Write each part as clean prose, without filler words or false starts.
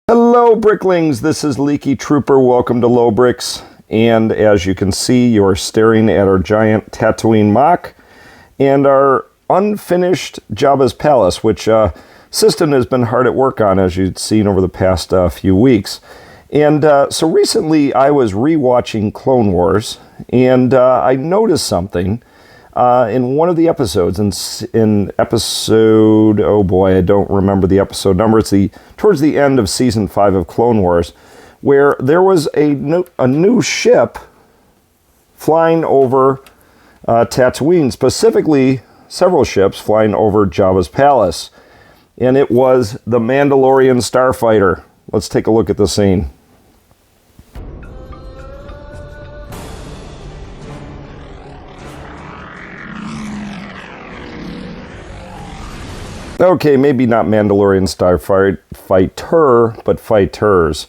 Hello Bricklings, this is Leaky Trooper, welcome to Low Bricks, and as you can see you are staring at our giant Tatooine MOC and our unfinished Jabba's Palace, which System has been hard at work on, as you've seen over the past few weeks. And so recently I was rewatching Clone Wars, and I noticed something in one of the episodes, in episode, oh boy, I don't remember the episode number. It's towards the end of season 5 of Clone Wars, where there was a new ship flying over Tatooine, specifically several ships flying over Jabba's Palace, and it was the Mandalorian Starfighter. Let's take a look at the scene. Okay, maybe not Mandalorian Starfighter, but fighters.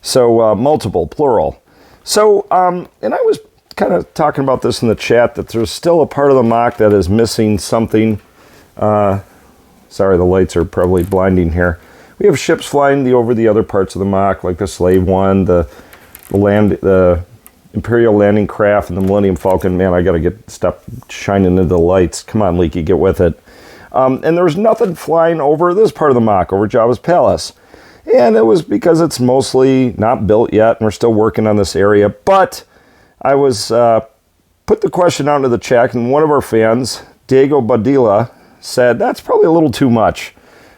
So, multiple, plural. So, and I was kind of talking about this in the chat, that there's still a part of the MOC that is missing something. Sorry, the lights are probably blinding here. We have ships flying over the other parts of the MOC, like the Slave One, the Imperial landing craft, and the Millennium Falcon. Man, I gotta stop shining into the lights. Come on, Leaky, get with it. And there was nothing flying over this part of the MOC, over Jabba's Palace. And it was because it's mostly not built yet, and we're still working on this area. But I was put the question out into the chat, and one of our fans, Diego Badilla, said, that's probably a little too much.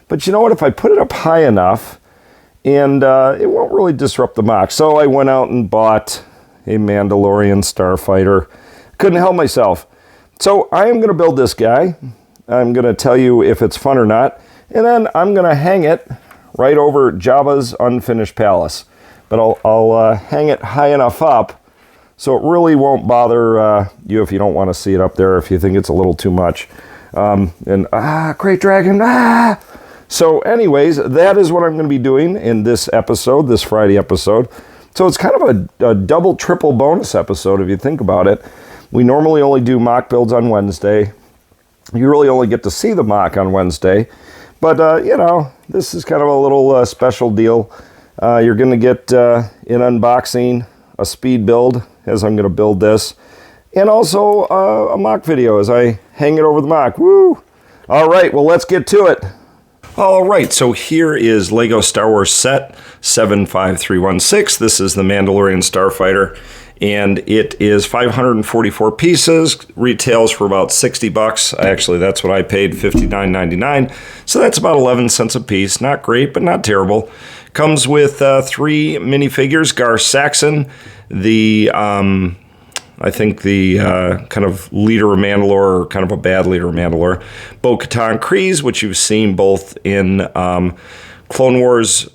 But you know what? If I put it up high enough, and it won't really disrupt the MOC. So I went out and bought a Mandalorian Starfighter. Couldn't help myself. So I am going to build this guy. I'm going to tell you if it's fun or not, and then I'm going to hang it right over Jabba's unfinished palace. But I'll hang it high enough up so it really won't bother you if you don't want to see it up there, if you think it's a little too much. Great dragon, So anyways, that is what I'm going to be doing in this episode, this Friday episode. So it's kind of a double, triple bonus episode if you think about it. We normally only do MOC builds on Wednesday. You really only get to see the MOC on Wednesday. But, you know, this is kind of a little special deal. You're going to get an unboxing, a speed build, as I'm going to build this, and also a MOC video as I hang it over the MOC. Woo! All right, well, let's get to it. All right, so here is Lego Star Wars set 75316. This is the Mandalorian Starfighter, and it is 544 pieces, retails for about 60 bucks. Actually, that's what I paid, $59.99. So that's about 11 cents a piece. Not great, but not terrible. Comes with 3 minifigures: Gar Saxon, the I think the kind of leader of Mandalore, or kind of a bad leader of Mandalore, Bo-Katan Kryze, which you've seen both in Clone Wars,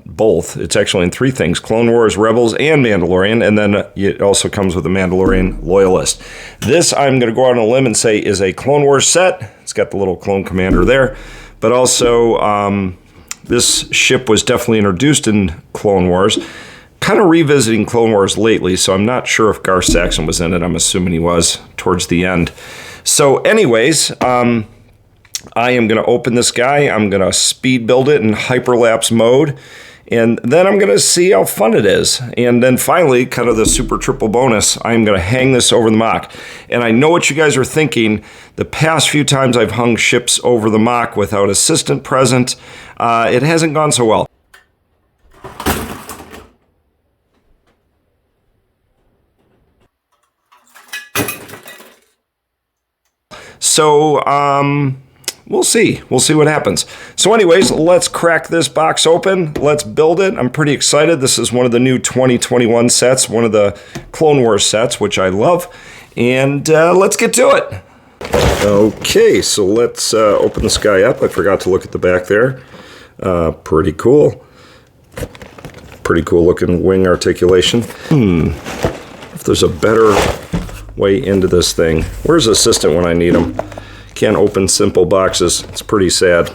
both. It's actually in 3 things: Clone Wars, Rebels, and Mandalorian, and then it also comes with a Mandalorian Loyalist. This, I'm going to go out on a limb and say, is a Clone Wars set. It's got the little clone commander there, but also this ship was definitely introduced in Clone Wars. Kind of revisiting Clone Wars lately, so I'm not sure if Gar Saxon was in it. I'm assuming he was towards the end. So anyways, I am going to open this guy. I'm going to speed build it in hyperlapse mode, and then I'm going to see how fun it is. And then finally, kind of the super triple bonus, I'm going to hang this over the MOC. And I know what you guys are thinking. The past few times I've hung ships over the MOC without assistant present, it hasn't gone so well. So, we'll see. We'll see what happens. So anyways, let's crack this box open. Let's build it. I'm pretty excited. This is one of the new 2021 sets, one of the Clone Wars sets, which I love. And let's get to it. Okay, so let's open this guy up. I forgot to look at the back there. Pretty cool. Pretty cool looking wing articulation. If there's a better way into this thing. Where's assistant when I need him? Can't open simple boxes. It's pretty sad.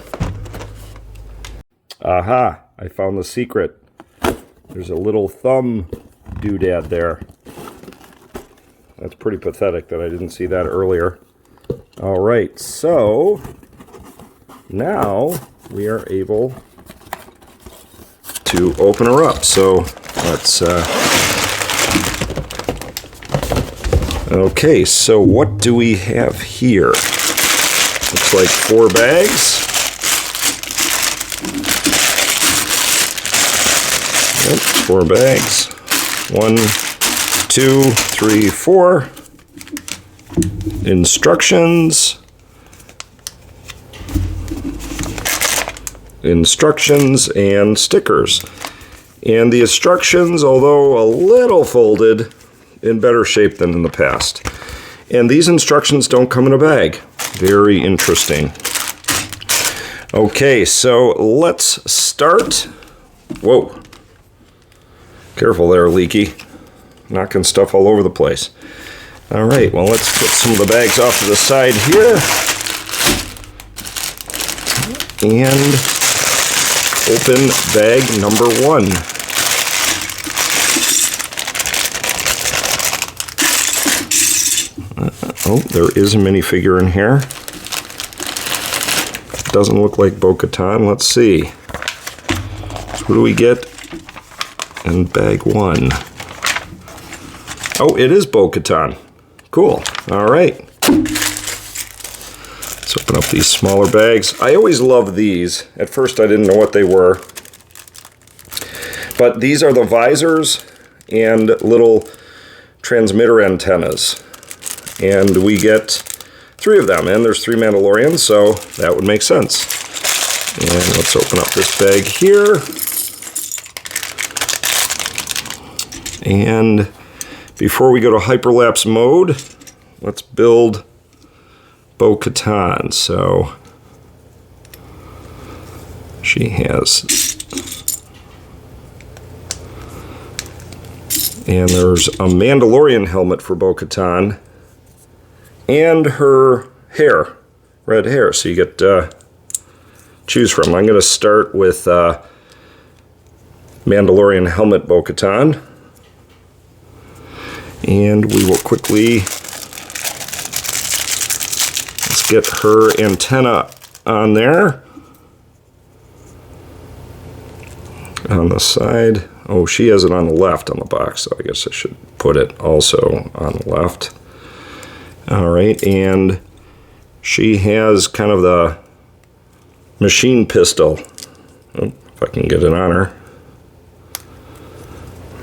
Aha! I found the secret. There's a little thumb doodad there. That's pretty pathetic that I didn't see that earlier. All right, so now we are able to open her up. So let's... Okay, so what do we have here? Looks like 4 bags. Yep, 4 bags. 1, 2, 3, 4. Instructions. Instructions and stickers. And the instructions, although a little folded, in better shape than in the past. And these instructions don't come in a bag. Very interesting. Okay, so let's start. Whoa. Careful there, Leaky. Knocking stuff all over the place. All right, well, let's put some of the bags off to the side here. And open bag number 1. Oh, there is a minifigure in here. Doesn't look like Bo-Katan. Let's see. So what do we get in bag 1? Oh, it is Bo-Katan. Cool. All right. Let's open up these smaller bags. I always love these. At first I didn't know what they were. But these are the visors and little transmitter antennas. And we get 3 of them, and there's 3 Mandalorians, so that would make sense. And let's open up this bag here. And before we go to hyperlapse mode, let's build Bo-Katan. So she has... And there's a Mandalorian helmet for Bo-Katan. And her hair, red hair, so you get choose from. I'm going to start with Mandalorian helmet Bo-Katan, and we will quickly let's get her antenna on there on the side. Oh, she has it on the left on the box, so I guess I should put it also on the left. All right, and she has kind of the machine pistol. Oh, if I can get it on her.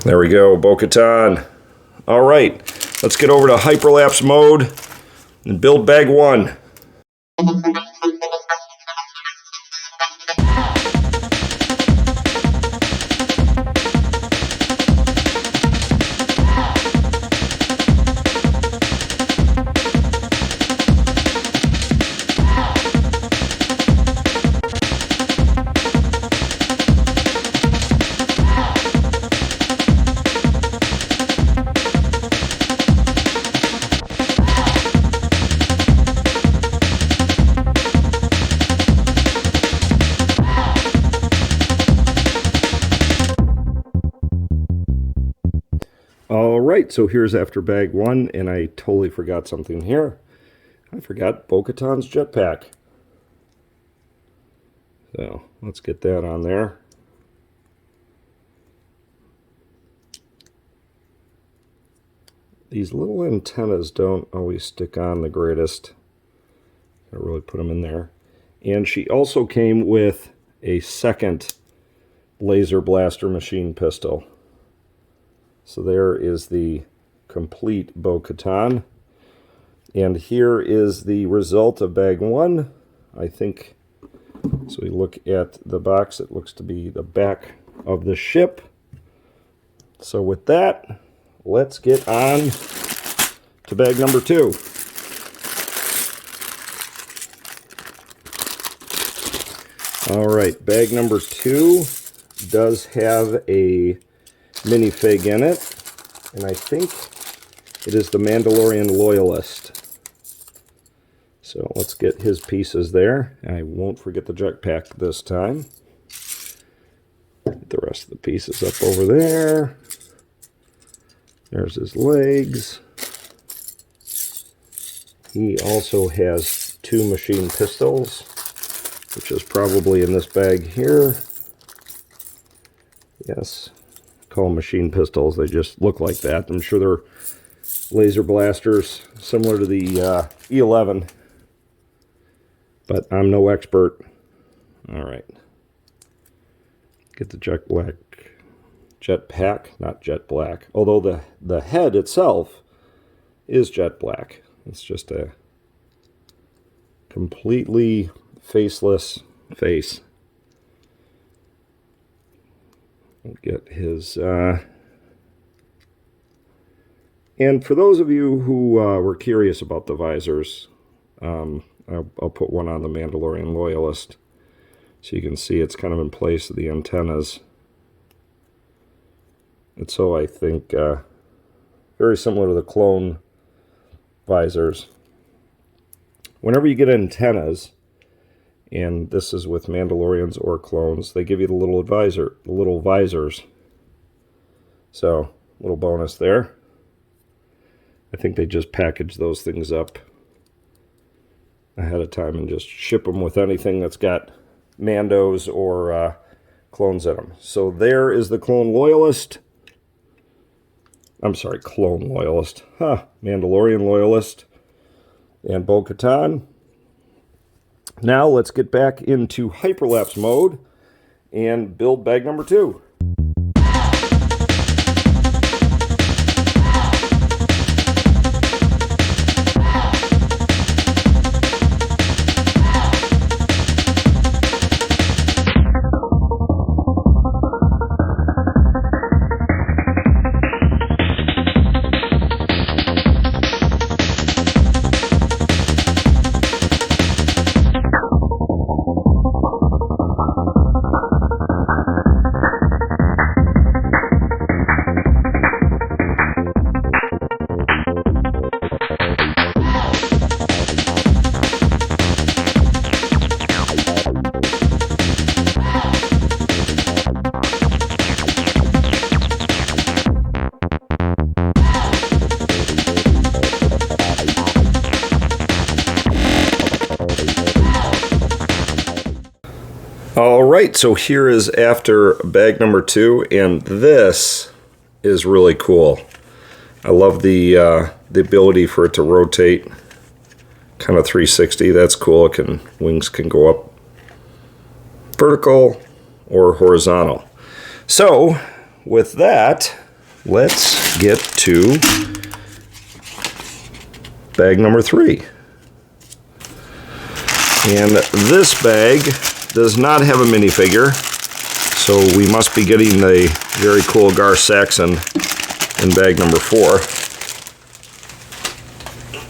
There we go, Bo-Katan. All right, let's get over to hyperlapse mode and build bag 1. Alright, so here's after bag 1, and I totally forgot something here. I forgot Bo-Katan's jetpack. So, let's get that on there. These little antennas don't always stick on the greatest. I really put them in there. And she also came with a second laser blaster machine pistol. So there is the complete Bo-Katan. And here is the result of bag 1. I think, so we look at the box, it looks to be the back of the ship. So with that, let's get on to bag number 2. All right, bag number 2 does have a minifig in it, and I think it is the Mandalorian Loyalist. So let's get his pieces there. I won't forget the jetpack this time. Get the rest of the pieces up over there. There's his legs. He also has 2 machine pistols, which is probably in this bag here. Yes, call them machine pistols. They just look like that. I'm sure they're laser blasters similar to the E11, but I'm no expert. All right, get the jet pack, not jet black, although the head itself is jet black. It's just a completely faceless face. We'll get his and for those of you who were curious about the visors, I'll put one on the Mandalorian Loyalist so you can see it's kind of in place of the antennas. And so I think very similar to the clone visors. Whenever you get antennas, and this is with Mandalorians or clones, they give you the little visors. So, little bonus there. I think they just package those things up ahead of time and just ship them with anything that's got Mandos or clones in them. So there is the Clone Loyalist. I'm sorry, Clone Loyalist. Mandalorian Loyalist and Bo-Katan. Now let's get back into hyperlapse mode and build bag number 2. Alright, so here is after bag number 2, and this is really cool. I love the ability for it to rotate kind of 360. That's cool. Wings can go up vertical or horizontal. So with that, let's get to bag number 3. And this bag does not have a minifigure, so we must be getting the very cool Gar Saxon in bag number 4.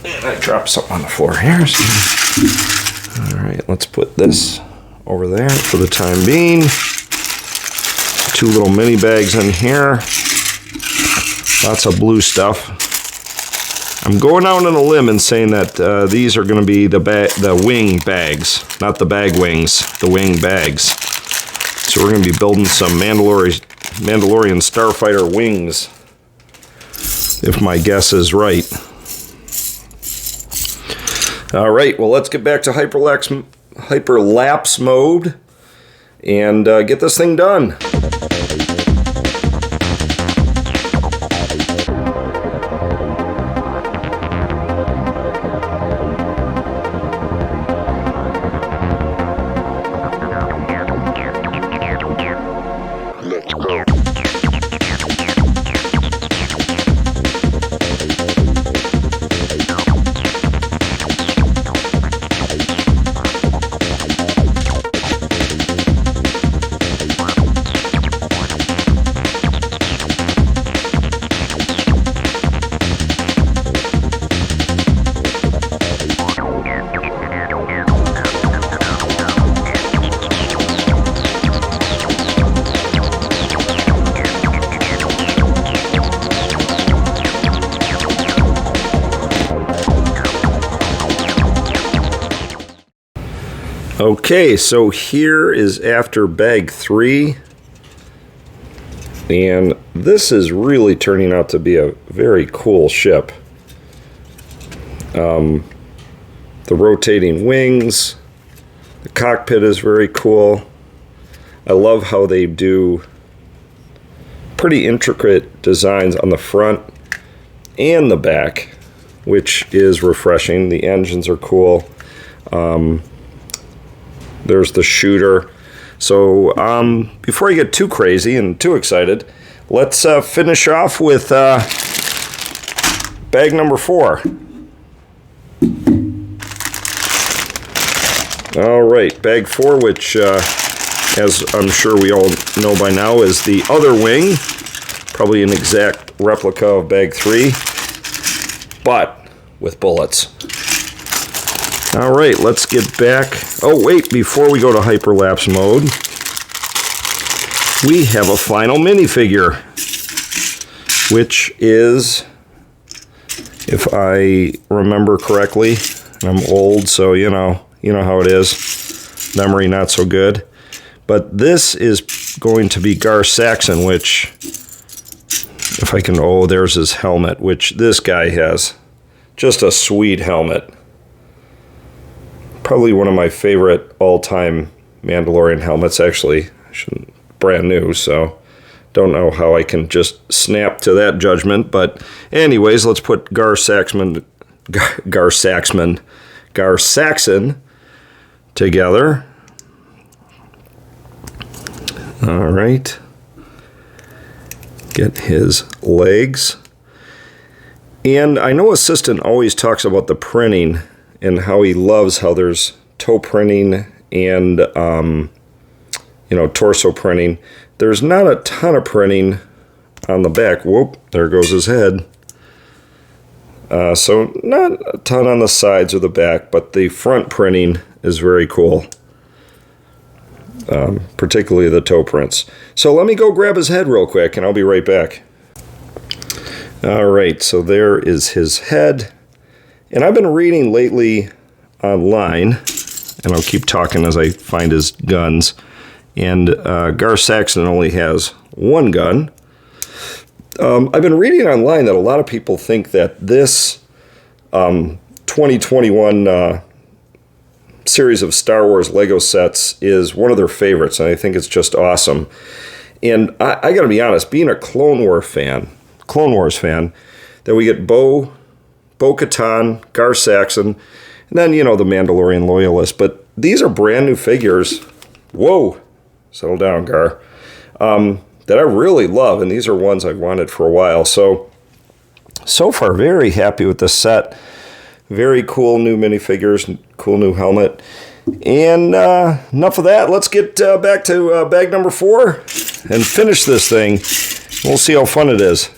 And I dropped something on the floor here. Alright, let's put this over there for the time being. 2 little mini bags in here. Lots of blue stuff. I'm going out on a limb and saying that these are going to be the wing bags, not the bag wings, the wing bags. So we're going to be building some Mandalorian Starfighter wings, if my guess is right. All right, well, let's get back to hyperlapse mode and get this thing done. Okay, so here is after bag 3, and this is really turning out to be a very cool ship. The rotating wings, the cockpit is very cool. I love how they do pretty intricate designs on the front and the back, which is refreshing. The engines are cool. There's the shooter. So before I get too crazy and too excited, let's finish off with bag number 4. All right, bag 4, which, as I'm sure we all know by now, is the other wing. Probably an exact replica of bag 3, but with bullets. All right, let's get back. Oh, wait, before we go to hyperlapse mode, we have a final minifigure, which is, if I remember correctly, I'm old, so you know how it is. Memory not so good. But this is going to be Gar Saxon, which, if I can, oh, there's his helmet, which this guy has. Just a sweet helmet. Probably one of my favorite all-time Mandalorian helmets, actually. Brand new, so don't know how I can just snap to that judgment. But anyways, let's put Gar Saxon together. All right. Get his legs. And I know Assistant always talks about the printing and how he loves how there's toe printing and, torso printing. There's not a ton of printing on the back. Whoop, there goes his head. So not a ton on the sides or the back, but the front printing is very cool. Particularly the toe prints. So let me go grab his head real quick and I'll be right back. All right, so there is his head. And I've been reading lately online, and I'll keep talking as I find his guns. And Gar Saxon only has one gun. I've been reading online that a lot of people think that this 2021 series of Star Wars Lego sets is one of their favorites, and I think it's just awesome. And I got to be honest, being a Clone Wars fan, that we get Bo-Katan, Gar Saxon, and then, the Mandalorian Loyalist. But these are brand new figures. Whoa, settle down, Gar. That I really love, and these are ones I've wanted for a while. So far, very happy with the set. Very cool new minifigures, cool new helmet. And enough of that. Let's get back to bag number 4 and finish this thing. We'll see how fun it is.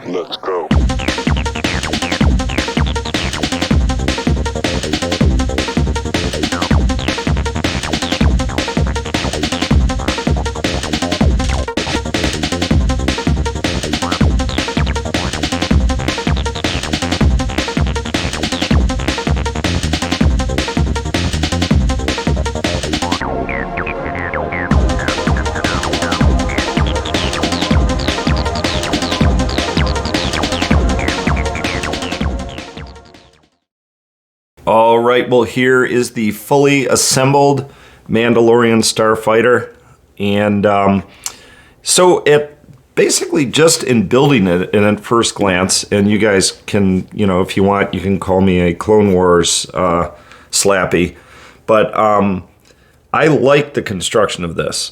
Let's go. All right, well, here is the fully assembled Mandalorian Starfighter. And so it basically, just in building it and at first glance, and you guys can, if you want, you can call me a Clone Wars slappy, but I like the construction of this.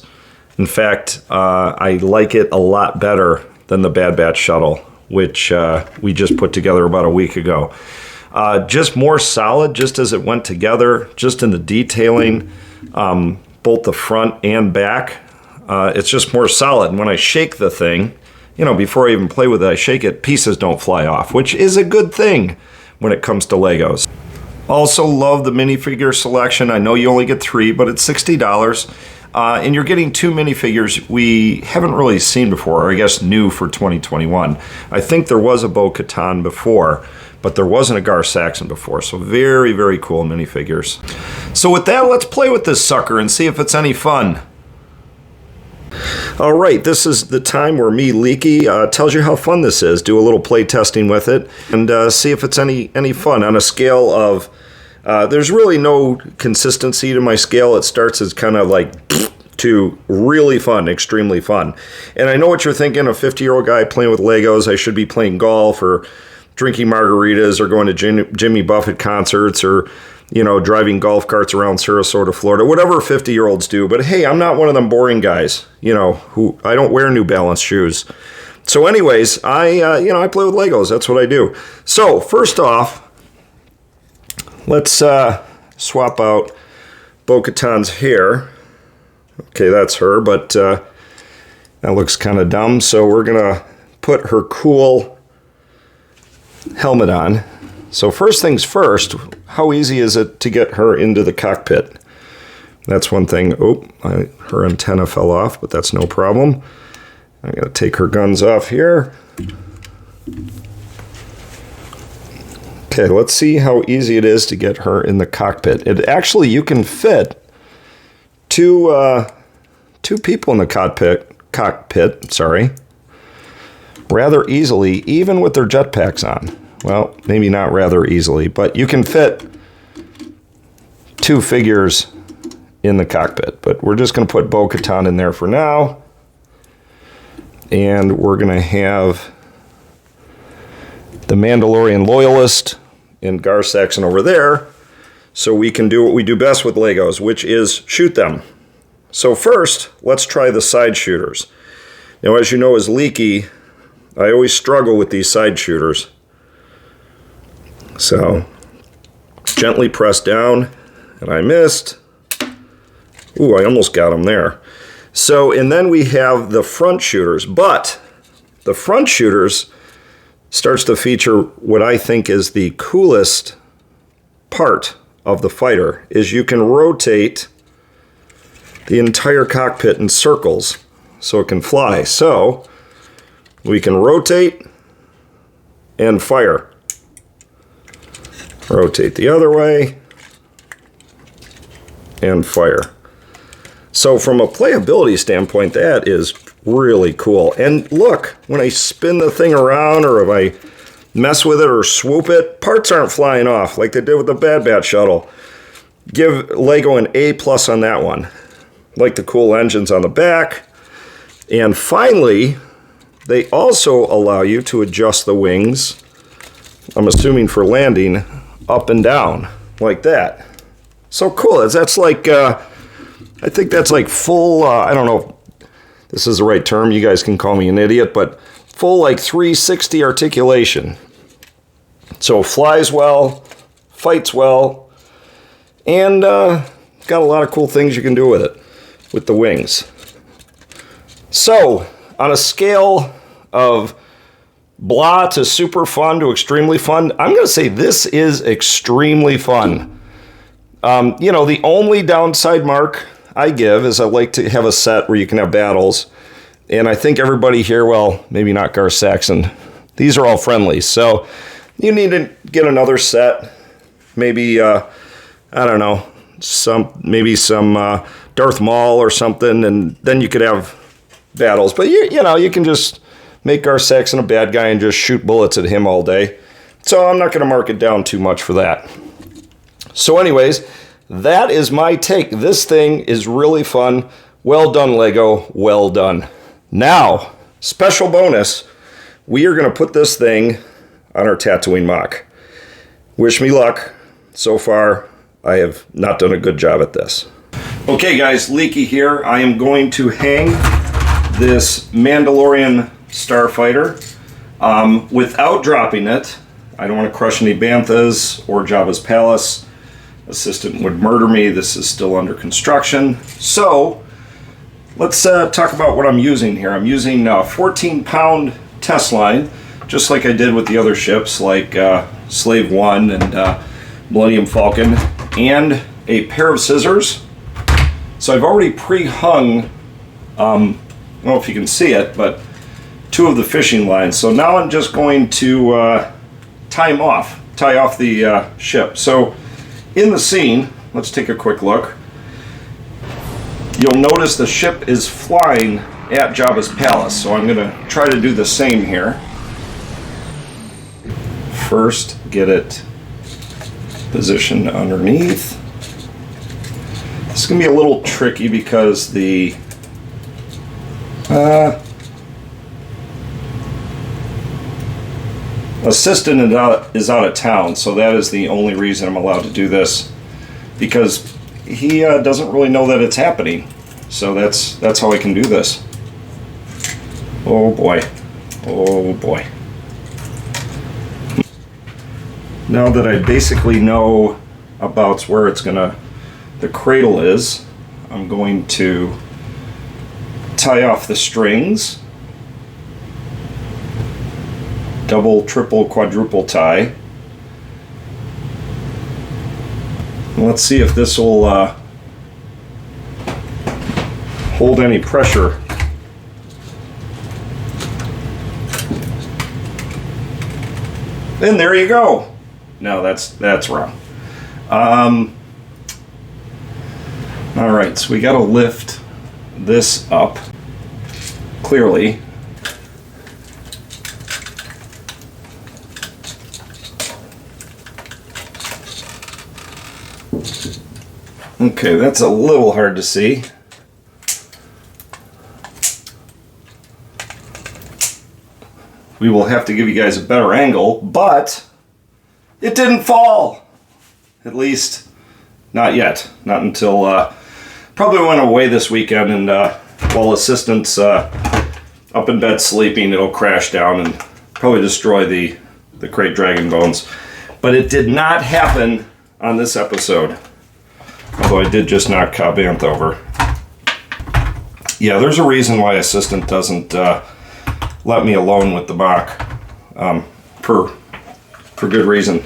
In fact, I like it a lot better than the Bad Batch Shuttle, which we just put together about a week ago. Just more solid, just as it went together, just in the detailing, both the front and back. It's just more solid. And when I shake the thing, before I even play with it, I shake it, pieces don't fly off, which is a good thing when it comes to Legos. Also love the minifigure selection. I know you only get 3, but it's $60. And you're getting 2 minifigures we haven't really seen before, or I guess new for 2021. I think there was a Bo-Katan before, but there wasn't a Gar Saxon before. So very, very cool minifigures. So with that, let's play with this sucker and see if it's any fun. All right, this is the time where me, Leaky, tells you how fun this is. Do a little play testing with it and see if it's any fun. On a scale of, there's really no consistency to my scale. It starts as kind of like to really fun, extremely fun. And I know what you're thinking, a 50-year-old guy playing with Legos, I should be playing golf or drinking margaritas or going to Jimmy Buffett concerts or, you know, driving golf carts around Sarasota, Florida, whatever 50-year-olds do. But hey, I'm not one of them boring guys, you know, who I don't wear New Balance shoes. So anyways, I play with Legos. That's what I do. So first off, let's swap out Bo-Katan's hair. Okay, that's her, but that looks kind of dumb. So we're going to put her cool helmet on. So first things first, how easy is it to get her into the cockpit? That's one thing. Oh, her antenna fell off, but that's no problem. I'm going to take her guns off here. Okay, let's see how easy it is to get her in the cockpit. It actually, you can fit two people in the cockpit, sorry, rather easily, even with their jetpacks on. Well, maybe not rather easily, but you can fit 2 figures in the cockpit. But we're just going to put Bo-Katan in there for now. And we're going to have the Mandalorian Loyalist and Gar Saxon over there. So we can do what we do best with Legos, which is shoot them. So first, let's try the side shooters. Now, as you know, as Leaky, I always struggle with these side shooters. So, gently press down, and I missed. Ooh, I almost got him there. So, and then we have the front shooters, but the front shooters starts to feature what I think is the coolest part of the fighter, is you can rotate the entire cockpit in circles so it can fly. So, we can rotate and fire. Rotate the other way, and fire. So from a playability standpoint, that is really cool. And look, when I spin the thing around, or if I mess with it or swoop it, parts aren't flying off like they did with the Bad Batch shuttle. Give Lego an A+ on that one. Like the cool engines on the back. And finally, they also allow you to adjust the wings, I'm assuming for landing, up and down like that. So cool. That's like, I think that's like full, I don't know if this is the right term. You guys can call me an idiot, but full like 360 articulation. So flies well, fights well, and got a lot of cool things you can do with it, with the wings. So on a scale of blah to super fun to extremely fun, I'm going to say this is extremely fun. You know, the only downside mark I give is I like to have a set where you can have battles. And I think everybody here, well, maybe not Gar Saxon, these are all friendly. So you need to get another set. Maybe, I don't know, maybe some Darth Maul or something, and then you could have battles. But, you know, you can just make Gar Saxon a bad guy and just shoot bullets at him all day. So I'm not going to mark it down too much for that. So anyways, that is my take. This thing is really fun. Well done, Lego. Well done. Now, special bonus, we are going to put this thing on our Tatooine MOC. Wish me luck. So far, I have not done a good job at this. Okay, guys, Leaky here. I am going to hang this Mandalorian Starfighter without dropping it. I don't want to crush any banthas or Jabba's palace. Assistant would murder me. This is still under construction. So let's talk about what I'm using here. I'm using a 14-pound test line, just like I did with the other ships, like Slave One and Millennium Falcon, and a pair of scissors So I've already pre-hung, I don't know if you can see it, but 2 of the fishing lines. So now I'm just going to tie off the ship. So in the scene, let's take a quick look. You'll notice the ship is flying at Jabba's palace. So I'm going to try to do the same here. First, get it positioned underneath. This is going to be a little tricky because the assistant is out of town, so that is the only reason I'm allowed to do this, because he doesn't really know that it's happening. So that's how I can do this. Oh boy. Oh boy. Now that I basically know about where the cradle is, I'm going to tie off the strings. Double, triple, quadruple tie. And let's see if this will hold any pressure. And there you go. No, that's wrong. All right, so we got to lift this up clearly. Okay, that's a little hard to see. We will have to give you guys a better angle, but it didn't fall. At least, not yet. Not until, probably went away this weekend, and while assistant's up in bed sleeping, it'll crash down and probably destroy the crate dragon bones. But it did not happen on this episode. Although I did just knock Cobb Anth over. Yeah, there's a reason why assistant doesn't let me alone with the MOC. For good reason.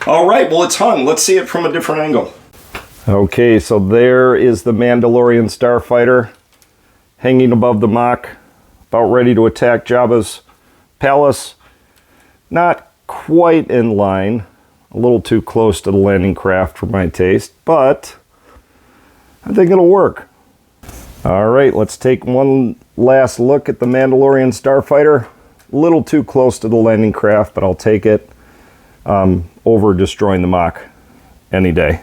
All right, well, it's hung. Let's see it from a different angle. Okay, so there is the Mandalorian Starfighter hanging above the MOC, about ready to attack Jabba's palace. Not quite in line. A little too close to the landing craft for my taste, but I think it'll work. All right, let's take one last look at the Mandalorian Starfighter. A little too close to the landing craft, but I'll take it over destroying the MOC any day,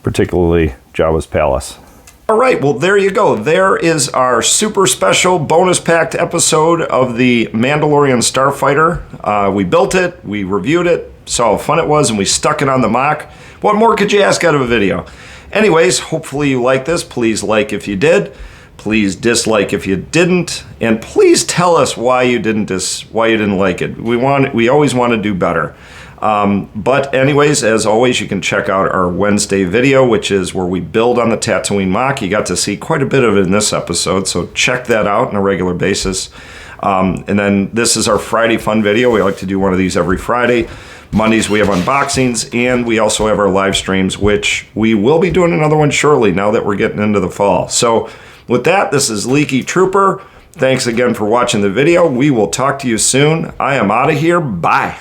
particularly Jabba's palace. All right, well, there you go. There is our super special bonus-packed episode of the Mandalorian Starfighter. We built it, we reviewed it, saw how fun it was, and we stuck it on the MOC. What more could you ask out of a video? Anyways, hopefully you like this. Please like if you did. Please dislike if you didn't, and please tell us why you didn't like it. We always want to do better. But anyways, as always, you can check out our Wednesday video, which is where we build on the Tatooine MOC. You got to see quite a bit of it in this episode, so check that out on a regular basis. And then this is our Friday fun video. We like to do one of these every Friday. Mondays we have unboxings, and we also have our live streams, which we will be doing another one shortly now that we're getting into the fall. So with that, this is Leaky Trooper. Thanks again for watching the video. We will talk to you soon. I am out of here. Bye.